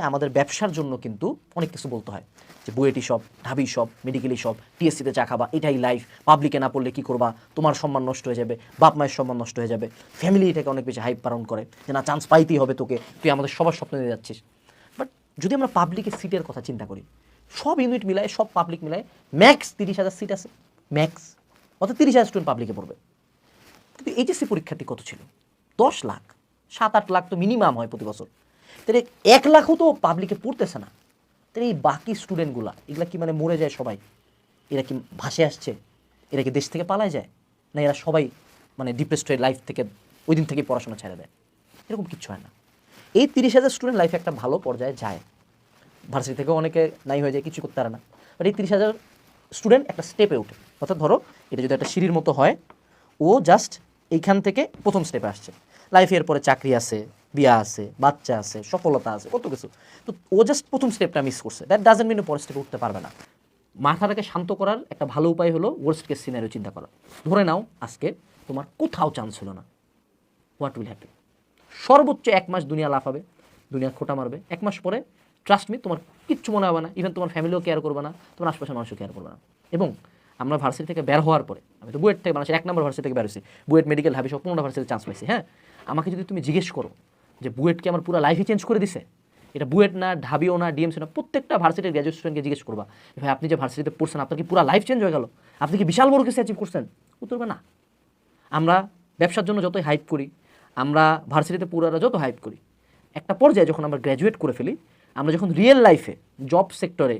আমাদের ব্যবসার জন্য কিন্তু অনেক কিছু বলতে হয় যে বুয়েটি শপ, ঢাবি শপ, মেডিকেলি শপ, টিএসসিতে চা খাবা, এটাই লাইফ, পাবলিকে না পড়লে কী করবা, তোমার সম্মান নষ্ট হয়ে যাবে, বাপ মায়ের সম্মান নষ্ট হয়ে যাবে, ফ্যামিলি এটাকে অনেক বেশি হাইপ পালন করে যে না চান্স পাইতেই হবে তোকে, তুই আমাদের সবার স্বপ্ন নিয়ে যাচ্ছিস। বাট যদি আমরা পাবলিকের সিটের কথা চিন্তা করি, সব ইউনিট মিলায়, সব পাবলিক মিলায় ম্যাক্স 30,000 সিট আছে, ম্যাক্স, অর্থাৎ 30,000 স্টুডেন্ট পাবলিকে পড়বে। কিন্তু এইচএসসি পরীক্ষার্থী কত ছিল? 10 লাখ, 7-8 লাখ তো মিনিমাম হয় প্রতি বছর। তাহলে 1 লাখও তো পাবলিকে পড়তেছে না। তাহলে এই বাকি স্টুডেন্টগুলা এগুলা কি মানে মরে যায় সবাই? এরা কি ভাসে আসছে? এরা কি দেশ থেকে পালায় যায়? না এরা সবাই মানে ডিপ্রেসড হয়ে লাইফ থেকে ওই দিন থেকেই পড়াশোনা ছেড়ে দেয়? এরকম কিচ্ছু হয় না। এই 30,000 স্টুডেন্ট লাইফে একটা ভালো পর্যায়ে যায়, ভার্সিটি থেকেও অনেকে নাই হয়ে যায়, কিছু করতে পারে না। বাট এই 30,000 স্টুডেন্ট একটা স্টেপে ওঠে। অর্থাৎ ধরো এটা যদি একটা সিঁড়ির মতো হয়, ও জাস্ট এইখান থেকে প্রথম স্টেপে আসছে। লাইফে এরপরে চাকরি আছে, বিয়া আছে, বাচ্চা আছে, সফলতা আছে, কত কিছু। তো ও জাস্ট প্রথম স্টেপটা মিস করছে, দ্যাট ডাজেন্ট মিন ও পরের স্টেপে উঠতে পারবে না। মাথাটাকে শান্ত করার একটা ভালো উপায় হলো ওয়ার্স্ট কেস সিনারিও চিন্তা করা। ধরে নাও আজকে তোমার কোথাও চান্স হলো না, হোয়াট উইল হ্যাপেন? সর্বোচ্চ 1 মাস দুনিয়া লাফাবে, দুনিয়া খোটা মারবে। 1 মাস পরে ট্রাস্ট মি তোমার কিচ্ছু মনে হবে না, ইভেন তোমার ফ্যামিলিও কেয়ার করবে না, তোমার আশপাশের মানুষও কেয়ার করবে না। এবং আমরা ভার্সিটি থেকে বের হওয়ার পরে, আমি তো বুয়েট থেকে বাংলাদেশের 1 নম্বর ভার্সিটি থেকে বের হয়েছি, বুয়েট মেডিকেল ঢাবি সব 15টা ভার্সিটিতে চান্স পাইছি। হ্যাঁ, আমাকে যদি তুমি জিজ্ঞেস করো যে বুয়েট কি আমার পুরো লাইফই চেঞ্জ করে দিছে, এটা বুয়েট না, ঢাবিও না, ডিএমসি না, প্রত্যেকটা ভার্সিটির গ্র্যাজুয়েট স্টুডেন্টকে জিজ্ঞেস করবা ভাই আপনি যে ভার্সিটিতে পড়ছেন আপনার কি পুরো লাইফ চেঞ্জ হয়ে গেল, আপনি কি বিশাল বড় কিছু অ্যাচিভ করছেন? উত্তর হবে না। আমরা ব্যবসার জন্য যতই হাইপ করি, আমরা ভার্সিটিতে পুরারা যত হাইপ করি, একটা পর্যায়ে যখন আমরা গ্র্যাজুয়েট করে ফেলি, আমরা যখন রিয়েল লাইফে জব সেক্টরে,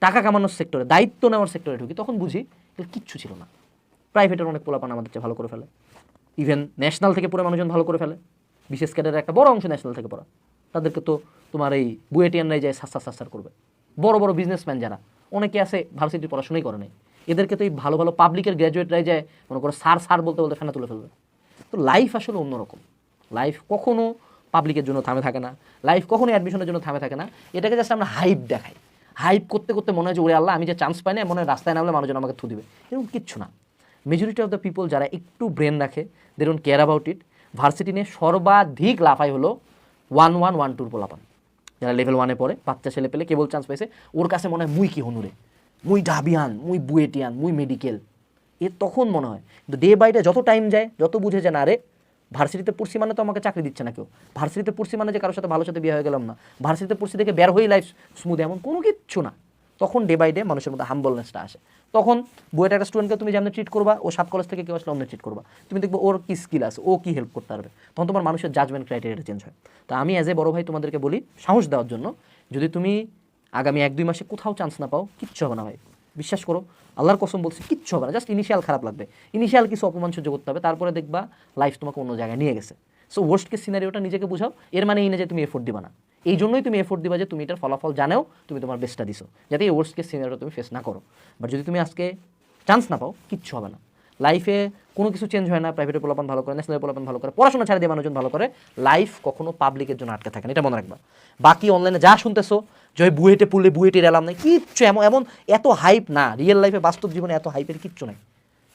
টাকা কামানোর সেক্টরে, দায়িত্ব নেওয়ার সেক্টরে ঢুকি, তখন বুঝি এর কিচ্ছু ছিল না। প্রাইভেটের অনেক পোলাপান আমাদের চেয়ে ভালো করে ফেলে, ইভেন ন্যাশনাল থেকে পড়ে মানুষজন ভালো করে ফেলে, বিশেষ ক্যাডারের একটা বড় অংশ ন্যাশনাল থেকে পড়া, তাদেরকে তো তোমার এই বুয়েটিয়ানরাই যায় সাস্তার করবে। বড় বড় বিজনেসম্যান যারা অনেকে আছে ভার্সিটির পড়াশোনাই করে নাই, এদেরকে তো এই ভালো ভালো পাবলিকের গ্র্যাজুয়েটরাই যায় মনে করো স্যার বলতে বলতে ফেনা তুলে ফেলবে। তো লাইফ আসলে অন্যরকম। লাইফ কখনো পাবলিকের জন্য থামে থাকে না, লাইফ কখনো অ্যাডমিশনের জন্য থামে থাকে না। এটাকে জাস্ট আমরা হাইপ দেখাই, হাইপ করতে করতে মনে হয় যে ওরে আল্লাহ আমি যে চান্স পাই না, মনে হয় রাস্তায় নামলে মানুষজন আমাকে থু দিবে। এরকম কিচ্ছু না। মেজরিটি অফ দ্য পিপল যারা একটু ব্রেন রাখে, they don't care about it. Varsity নিয়ে সর্বাধিক লাফাই হলো 1-1-1-2 পোলাপান, যারা লেভেল 1-এ পড়ে, বাচ্চা ছেলে পেলে কেবল চান্স পাইছে, ওর কাছে মনে হয় মুই কি হনুরে, মুই ঢাবিয়ান, মুই বুয়েটিয়ান, মুই মেডিকেল। এর তখন মনে হয়, কিন্তু ডে বাই ডে যত টাইম যায়, যত বুঝে যে না রে ভার্সিটিতে পড়ছি মানে তো আমাকে চাকরি দিচ্ছে না কেউ, ভার্সিটিতে পড়ছি মানে যে কারোর সাথে ভালো সাথে বিয়ে হয়ে গেলাম না, ভার্সিটিতে পড়ছি দেখে বের হয়েই লাইফ স্মুথ, এমন কোনো কিচ্ছু না। তখন ডে বাই ডে মানুষের মধ্যে হাম্বলনেসটা আসে। তখন বুয়েট একটা স্টুডেন্টকে তুমি যেমন ট্রিট করবা, ও 7 কলেজ থেকে কেউ আসলে অন্য ট্রিট করবা, তুমি দেখবো ওর কী স্কিল আছে, ও কী হেল্প করতে পারবে, তখন তোমার মানুষের জাজমেন্ট ক্রাইটেরিয়াটা চেঞ্জ হয়। তো আমি অ্যাজ এ বড় ভাই তোমাদেরকে বলি সাহস দেওয়ার জন্য, যদি তুমি আগামী 1-2 মাসে কোথাও চান্স না পাও, কিচ্ছু হবে না ভাই, বিশ্বাস করো, আল্লাহর কসম বলছি, কিচ্ছু হবে না। জাস্ট ইনিশিয়াল খারাপ লাগবে, ইনিশিয়াল কিছু অপমান সহ্য করতে হবে, তারপরে দেখবা লাইফ তোমাকে অন্য জায়গায় নিয়ে গেছে। সো ওয়ার্স্ট কেস সিনারিওটা নিজেকে বোঝাও, এর মানে এই না যে তুমি এফোর্ট দিবা না, এই জন্যই তুমি এফোর্ট দিবা যে তুমি এটার ফলাফল জানাও, তুমি তোমার বেস্টটা দিছো, যাতে এই ওয়ার্স্ট কেস সিনারিও তুমি ফেস না করো। বাট যদি তুমি আজকে চান্স না পাও, কিচ্ছু হবে না। লাইফে কোনো কিছু চেঞ্জ হয় না, প্রাইভেটের পোলাপান ভালো করে, ন্যাশনালের পোলাপান ভালো করে, পড়াশোনা ছাড়া দিয়ে মানুষজন ভালো করে, লাইফ কখনো পাবলিকের জন্য আটকে থাকে না, এটা মনে রাখবা। বাকি অনলাইনে যা শুনতেছো যে বুয়েটে পড়লে বুয়েটের এলাম নাই, কিচ্ছু এমন এমন এত হাইপ না, রিয়েল লাইফে বাস্তব জীবনে এত হাইপের কিচ্ছু নাই।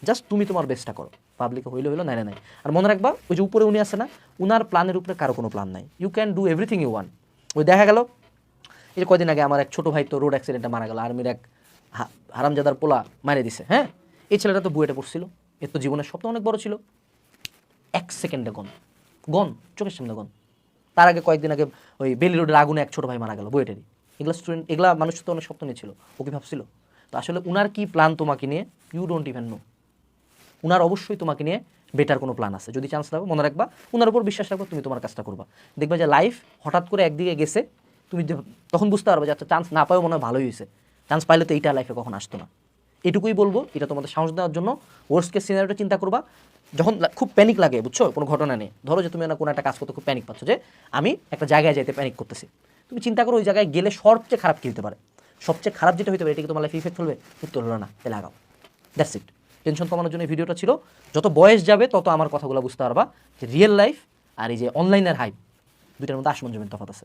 জাস্ট তুমি তোমার বেস্টটা করো, পাবলিকে হইলে হইলো, নাই নাই। আর মনে রাখবা ওই যে উপরে উনি আছে না, উনার প্ল্যানের উপরে কারো কোনো প্ল্যান নাই। You can do everything you want. ওই দেখা গেল এই যে কয়দিন আগে আমার এক ছোটো ভাই তো রোড অ্যাক্সিডেন্টে মারা গেল, আর্মির এক হারামজাদার পোলা মারে দিছে। হ্যাঁ, এই ছেলেটা তো বুয়েটে পড়ছিল, এর তো জীবনের স্বপ্ন অনেক বড় ছিল, 1 সেকেন্ডে গন চোখের সামনে গন। তার আগে কয়েকদিন আগে ওই বেলি রোডের আগুনে এক ছোটো ভাই মারা গেল বুয়েটেরই। এগুলো স্টুডেন্ট, এগুলা মানুষ তো অনেক স্বপ্ন নিয়েছিল, ও কি ভাবছিল? তো আসলে উনার কি প্ল্যান তোমাকে নিয়ে, ইউ ডোন্ট ইভেন নো। উনার অবশ্যই তোমাকে নিয়ে বেটার কোনো প্ল্যান আছে। যদি চান্স লাগবে মনে রাখবা, উনার উপর বিশ্বাস রাখবা, তুমি তোমার কাজটা করবা, দেখবা যে লাইফ হঠাৎ করে একদিকে গেছে, তুমি তখন বুঝতে পারবে যে আচ্ছা চান্স না পাওয়া মনে হয় ভালোই হয়েছে, চান্স পাইলে তো এইটা লাইফে কখন আসতো না। এটুকুই বলবো, এটা তোমাদের সাহস দেওয়ার জন্য। ওয়ার্স্ট কেস সিনারিওটা চিন্তা করবা, যখন খুব প্যানিক লাগে, বুঝছো, কোনো ঘটনা নেই, ধরো যে তুমি না কোনো একটা কাজ করতে খুব প্যানিক পাচ্ছ, যে আমি একটা জায়গায় যাইতে প্যানিক করতেছি, তুমি চিন্তা করো ওই জায়গায় গেলে সবচেয়ে খারাপ কী হতে পারে, সবচেয়ে খারাপ যেটা হতে পারে, এটা কি তোমার লাইফে ইফেক্ট ফেলবে? উত্তর হলো না, তাহলে আগাও। That's it. টেনশন কমানোর জন্য এই ভিডিওটা ছিল। যত বয়স যাবে তত আমার কথাগুলো বুঝতে পারবা যে রিয়েল লাইফ আর এই যে অনলাইনের হাইপ, দুইটার মধ্যে আসমান জমির তফাৎ আছে।